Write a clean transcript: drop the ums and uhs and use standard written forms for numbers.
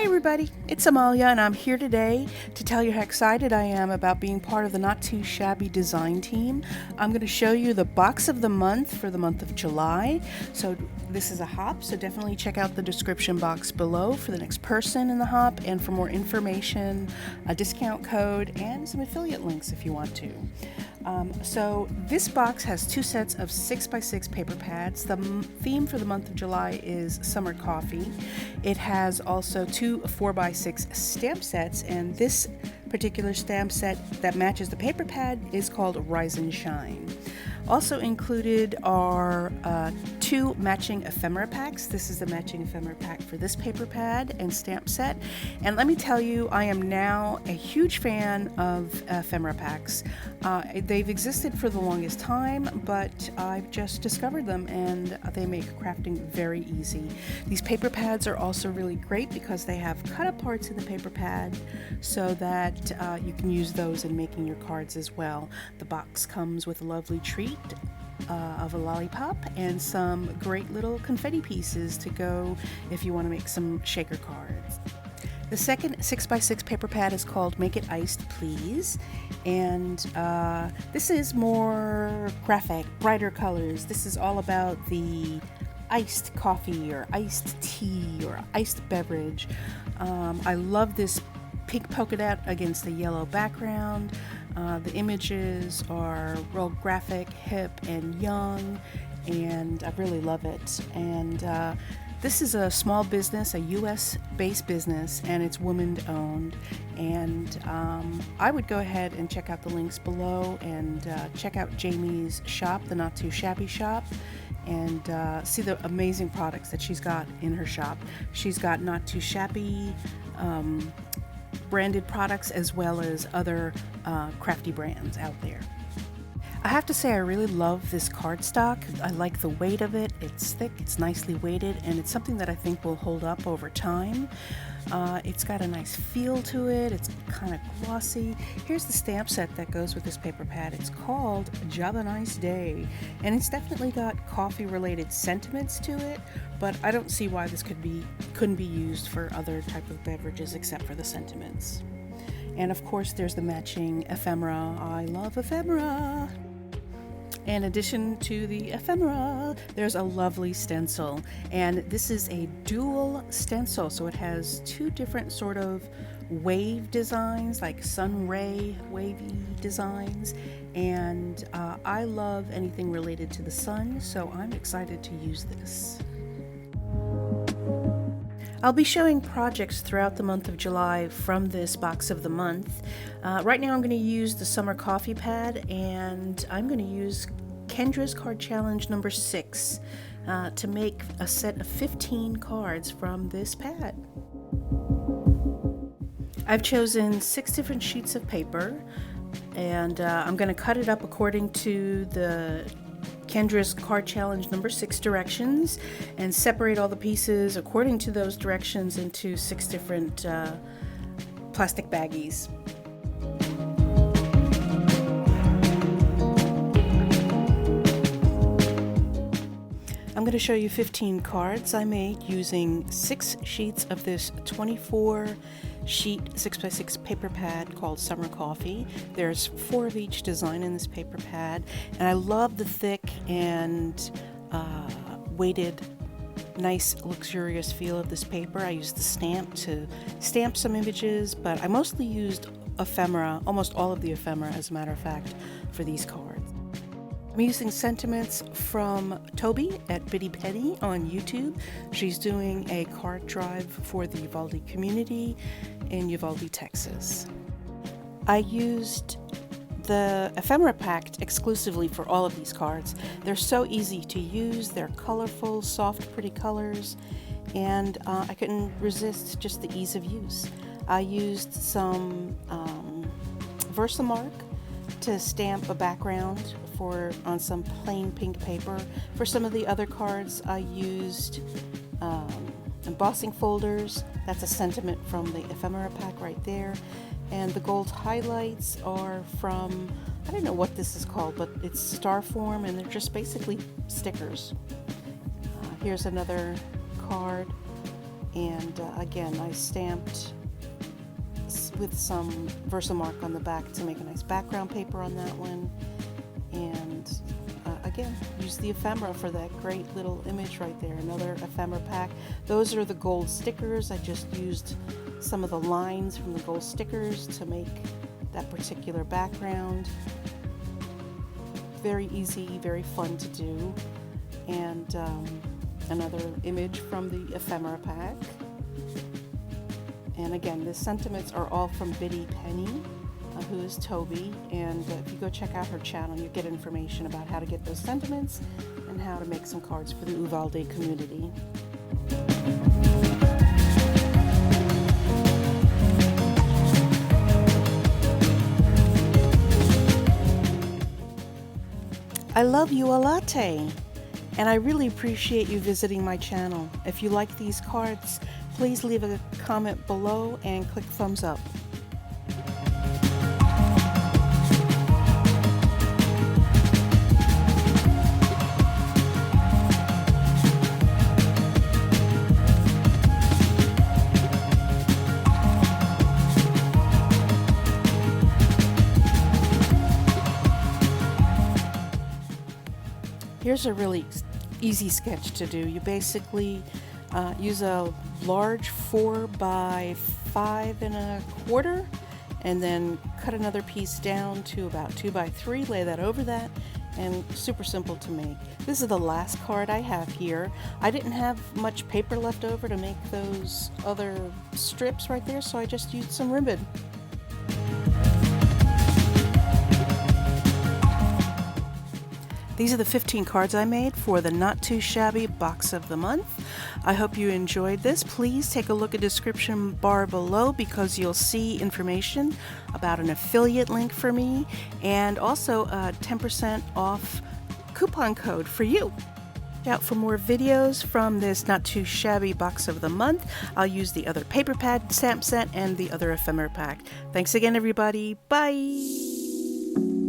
everybody, it's Amalia and I'm here today to tell you how excited I am about being part of the Not Too Shabby design team. I'm going to show you the box of the month for the month of July. So this is a hop, so definitely check out the description box below for the next person in the hop and for more information, a discount code, and some affiliate links if you want to. So this box has two sets of 6x6 paper pads. The theme for the month of July is summer coffee. It has also two 4x6 stamp sets, and this particular stamp set that matches the paper pad is called Rise and Shine. Also included are two matching ephemera packs. This is the matching ephemera pack for this paper pad and stamp set. And let me tell you, I am now a huge fan of ephemera packs. They've existed for the longest time, but I've just discovered them and they make crafting very easy. These paper pads are also really great because they have cut-up parts in the paper pad so that you can use those in making your cards as well. The box comes with a lovely treat of a lollipop and some great little confetti pieces to go if you want to make some shaker cards. The second 6x6 paper pad is called Make It Iced Please, and this is more graphic, brighter colors. This is all about the iced coffee or iced tea or iced beverage. I love this pink polka dot against the yellow background. The images are real graphic, hip, and young, and I really love it. And this is a small business, a US based business, and it's woman owned. And I would go ahead and check out the links below and check out Jamie's shop, the Not Too Shabby shop, and see the amazing products that she's got in her shop. She's got Not Too Shabby branded products as well as other crafty brands out there. I have to say I really love this cardstock. I like the weight of it. It's thick, it's nicely weighted, and it's something that I think will hold up over time. It's got a nice feel to it. It's kind of glossy. Here's the stamp set that goes with this paper pad. It's called Java Nice Day, and it's definitely got coffee related sentiments to it, but I don't see why this couldn't be used for other type of beverages except for the sentiments. And of course there's the matching ephemera. I love ephemera. In addition to the ephemera, there's a lovely stencil, and this is a dual stencil, so it has two different sort of wave designs, like sun ray wavy designs, and I love anything related to the sun, so I'm excited to use this. I'll be showing projects throughout the month of July from this box of the month. Right now I'm going to use the summer coffee pad, and I'm going to use Kendra's card challenge number 6 to make a set of 15 cards from this pad. I've chosen 6 different sheets of paper, and I'm going to cut it up according to the Kendra's card challenge number 6 directions and separate all the pieces according to those directions into 6 different plastic baggies. I'm going to show you 15 cards I made using 6 sheets of this 24 sheet 6x6 paper pad called Summer Coffee. There's 4 of each design in this paper pad, and I love the thick and weighted, nice luxurious feel of this paper. I used the stamp to stamp some images, but I mostly used ephemera, almost all of the ephemera as a matter of fact, for these cards. I'm using sentiments from Toby at Bitty Petty on YouTube. She's doing a card drive for the Uvalde community in Uvalde, Texas. I used the ephemera pack exclusively for all of these cards. They're so easy to use, they're colorful, soft, pretty colors, and I couldn't resist just the ease of use. I used some Versamark to stamp a background on some plain pink paper. For some of the other cards I used embossing folders. That's a sentiment from the ephemera pack right there. And the gold highlights are from, I don't know what this is called, but it's star form, and they're just basically stickers. Here's another card, And again, I stamped with some Versamark on the back to make a nice background paper on that one. And again, use the ephemera for that great little image right there. Another ephemera pack. Those are the gold stickers. I just used some of the lines from the gold stickers to make that particular background. Very easy, very fun to do. And another image from the ephemera pack. And again, the sentiments are all from Biddy Penny, who is Toby. And if you go check out her channel, you get information about how to get those sentiments and how to make some cards for the Uvalde community. I love you a latte, and I really appreciate you visiting my channel. If you like these cards, please leave a comment below and click thumbs up. Here's a really easy sketch to do. You basically use a large 4 by 5 1/4 and then cut another piece down to about 2 by 3, lay that over that, and super simple to make. This is the last card I have here. I didn't have much paper left over to make those other strips right there, so I just used some ribbon. These are the 15 cards I made for the Not Too Shabby Box of the Month. I hope you enjoyed this. Please take a look at the description bar below because you'll see information about an affiliate link for me and also a 10% off coupon code for you. Out for more videos from this Not Too Shabby Box of the Month. I'll use the other paper pad stamp set and the other ephemera pack. Thanks again, everybody. Bye.